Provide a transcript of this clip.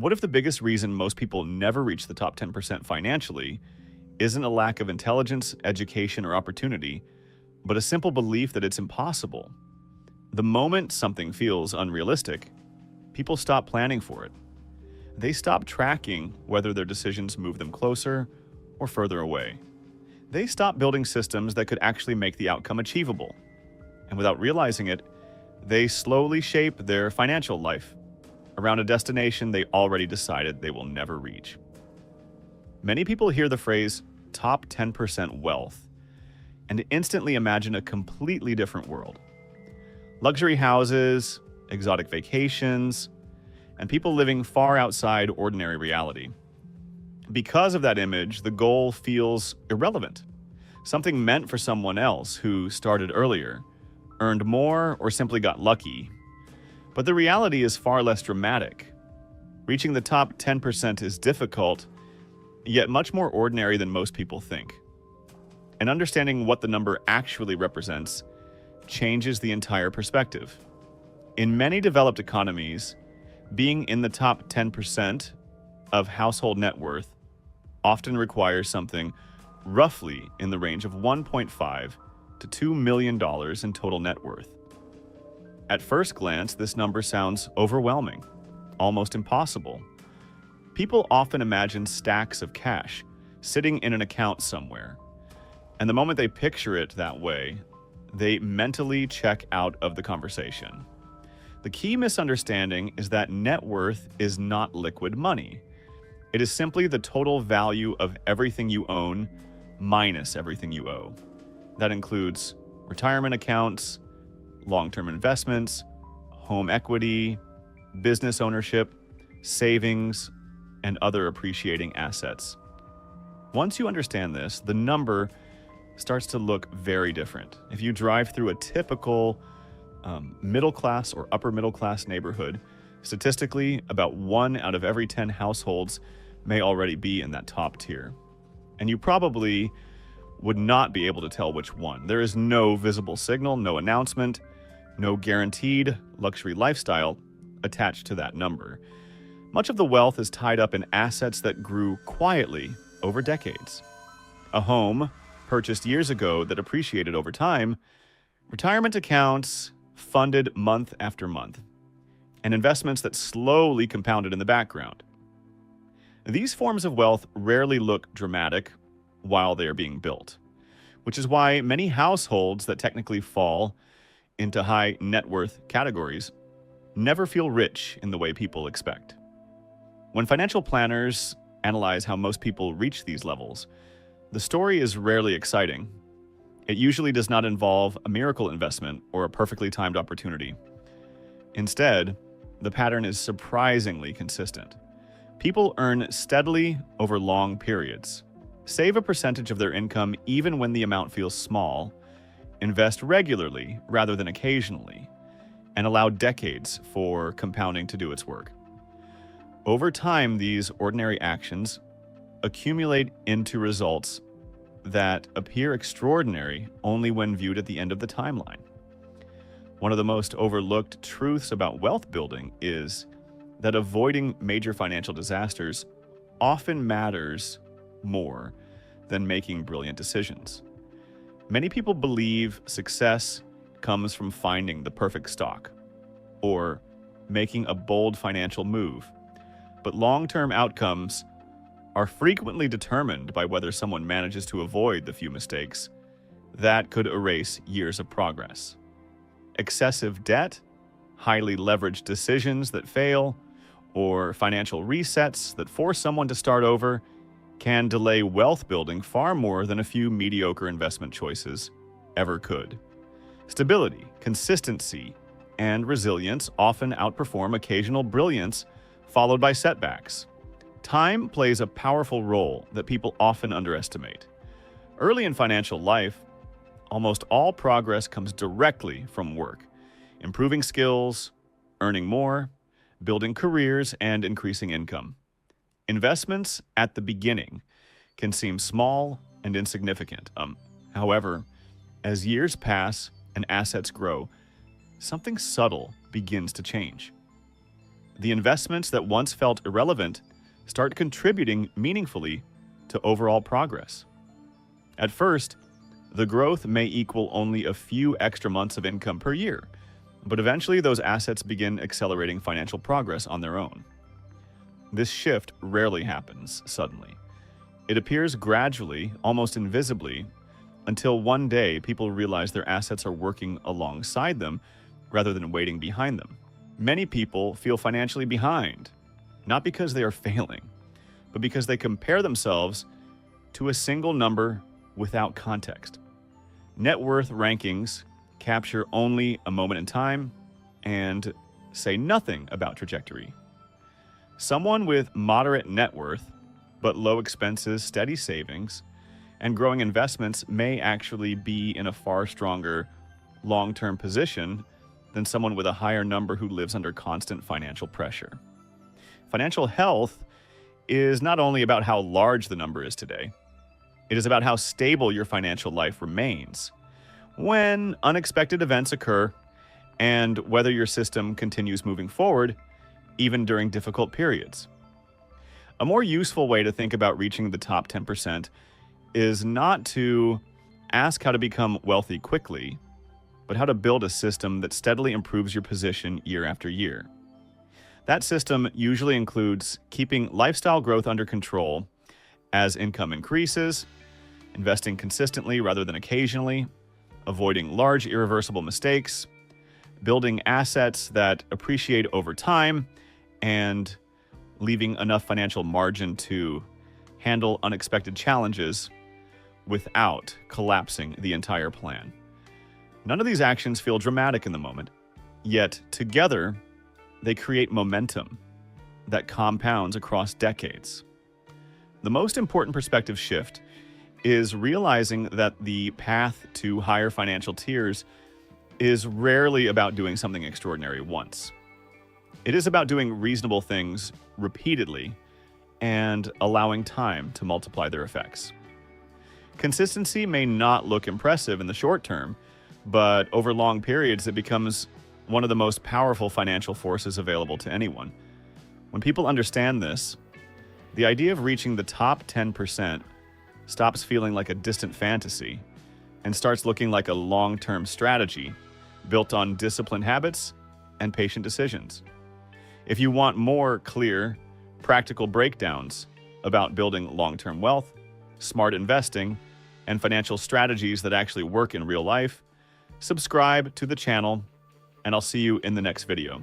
What if the biggest reason most people never reach the top 10% financially isn't a lack of intelligence, education, or opportunity, but a simple belief that it's impossible? The moment something feels unrealistic, people stop planning for it. They stop tracking whether their decisions move them closer or further away. They stop building systems that could actually make the outcome achievable. And without realizing it, they slowly shape their financial life around a destination they already decided they will never reach. Many people hear the phrase top 10% wealth and instantly imagine a completely different world. Luxury houses, exotic vacations, and people living far outside ordinary reality. Because of that image, the goal feels irrelevant, something meant for someone else who started earlier, earned more, or simply got lucky. But the reality is far less dramatic. Reaching the top 10% is difficult, yet much more ordinary than most people think. And understanding what the number actually represents changes the entire perspective. In many developed economies, being in the top 10% of household net worth often requires something roughly in the range of $1.5 to $2 million in total net worth. At first glance, this number sounds overwhelming, almost impossible. People often imagine stacks of cash sitting in an account somewhere, and the moment they picture it that way, they mentally check out of the conversation. The key misunderstanding is that net worth is not liquid money. It is simply the total value of everything you own minus everything you owe. That includes retirement accounts, long-term investments, home equity, business ownership, savings, and other appreciating assets. Once you understand this, the number starts to look very different. If you drive through a typical middle class or upper middle class neighborhood, statistically, about 1 out of every 10 households may already be in that top tier. And you probably would not be able to tell which one. There is no visible signal, no announcement, no guaranteed luxury lifestyle attached to that number. Much of the wealth is tied up in assets that grew quietly over decades. A home purchased years ago that appreciated over time, retirement accounts funded month after month, and investments that slowly compounded in the background. These forms of wealth rarely look dramatic while they are being built, which is why many households that technically fall into high net worth categories never feel rich in the way people expect. When financial planners analyze how most people reach these levels, the story is rarely exciting. It usually does not involve a miracle investment or a perfectly timed opportunity. Instead, the pattern is surprisingly consistent. People earn steadily over long periods, save a percentage of their income even when the amount feels small, invest regularly rather than occasionally, and allow decades for compounding to do its work. Over time, these ordinary actions accumulate into results that appear extraordinary only when viewed at the end of the timeline. One of the most overlooked truths about wealth building is that avoiding major financial disasters often matters more than making brilliant decisions. Many people believe success comes from finding the perfect stock or making a bold financial move, but long-term outcomes are frequently determined by whether someone manages to avoid the few mistakes that could erase years of progress. Excessive debt, highly leveraged decisions that fail, or financial resets that force someone to start over can delay wealth building far more than a few mediocre investment choices ever could. Stability, consistency, and resilience often outperform occasional brilliance followed by setbacks. Time plays a powerful role that people often underestimate. Early in financial life, almost all progress comes directly from work, improving skills, earning more, building careers, and increasing income. Investments at the beginning can seem small and insignificant. However, as years pass and assets grow, something subtle begins to change. the investments that once felt irrelevant start contributing meaningfully to overall progress. At first, the growth may equal only a few extra months of income per year, but eventually those assets begin accelerating financial progress on their own. This shift rarely happens suddenly. It appears gradually, almost invisibly, until one day people realize their assets are working alongside them rather than waiting behind them. Many people feel financially behind, not because they are failing, but because they compare themselves to a single number without context. Net worth rankings capture only a moment in time and say nothing about trajectory. Someone with moderate net worth, but low expenses, steady savings, and growing investments may actually be in a far stronger long-term position than someone with a higher number who lives under constant financial pressure. Financial health is not only about how large the number is today, it is about how stable your financial life remains when unexpected events occur and whether your system continues moving forward even during difficult periods. A more useful way to think about reaching the top 10% is not to ask how to become wealthy quickly, but how to build a system that steadily improves your position year after year. That system usually includes keeping lifestyle growth under control as income increases, investing consistently rather than occasionally, avoiding large irreversible mistakes, building assets that appreciate over time, and leaving enough financial margin to handle unexpected challenges without collapsing the entire plan. None of these actions feel dramatic in the moment, yet together they create momentum that compounds across decades. The most important perspective shift is realizing that the path to higher financial tiers is rarely about doing something extraordinary once. It is about doing reasonable things repeatedly and allowing time to multiply their effects. Consistency may not look impressive in the short term, but over long periods, it becomes one of the most powerful financial forces available to anyone. When people understand this, the idea of reaching the top 10% stops feeling like a distant fantasy and starts looking like a long-term strategy built on disciplined habits and patient decisions. If you want more clear, practical breakdowns about building long-term wealth, smart investing, and financial strategies that actually work in real life, subscribe to the channel, and I'll see you in the next video.